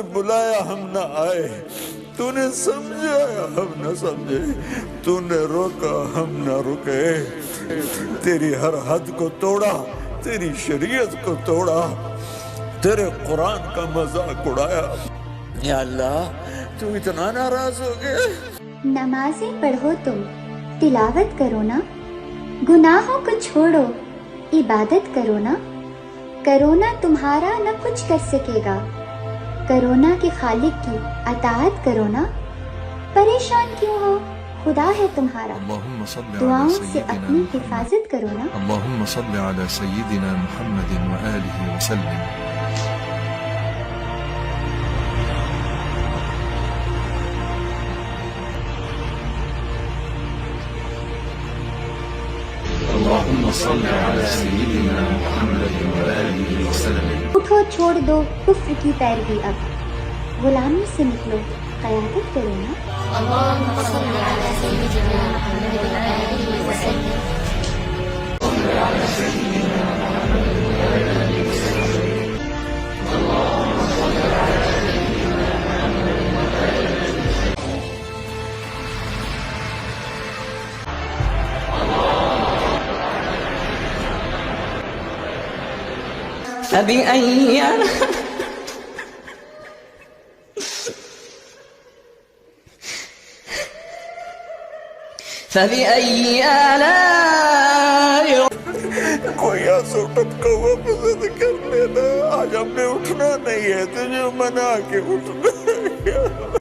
نے بلایا ہم نہ آئے، تو نے سمجھایا ہم نہ سمجھے، تو نے روکا ہم نہ رکے، تیری ہر حد کو توڑا، تیری شریعت کو توڑا، تیرے قرآن کا مذاق اڑایا۔ یا اللہ تو اتنا ناراض ہو گیا؟ نمازیں پڑھو تم، تلاوت کرو نا، گناہوں کو چھوڑو، عبادت کرو نا، کرونا تمہارا نہ کچھ کر سکے گا، کرونا کے خالق کی اطاعت کرو نا، پریشان کیوں ہو، خدا ہے تمہارا، اللهم صل على دعاؤں سے سيدنا اپنی محمد حفاظت کرو نا۔ اللهم صل على سيدنا محمد وآله وسلم۔ اللهم صل على سيدنا محمد وآله وسلم۔ اٹھو، چھوڑ دو کفر کی پیروی، اب غلامی سے نکلو، قیادت کرو نا۔ اللهم صل على سيدنا محمد وآله وسلم۔ فبأي آلاء کوئی آنسو ٹپکا ہوا پسند کر لینا، آج ہم نے اٹھنا نہیں ہے، تجھے منا کے اٹھنا۔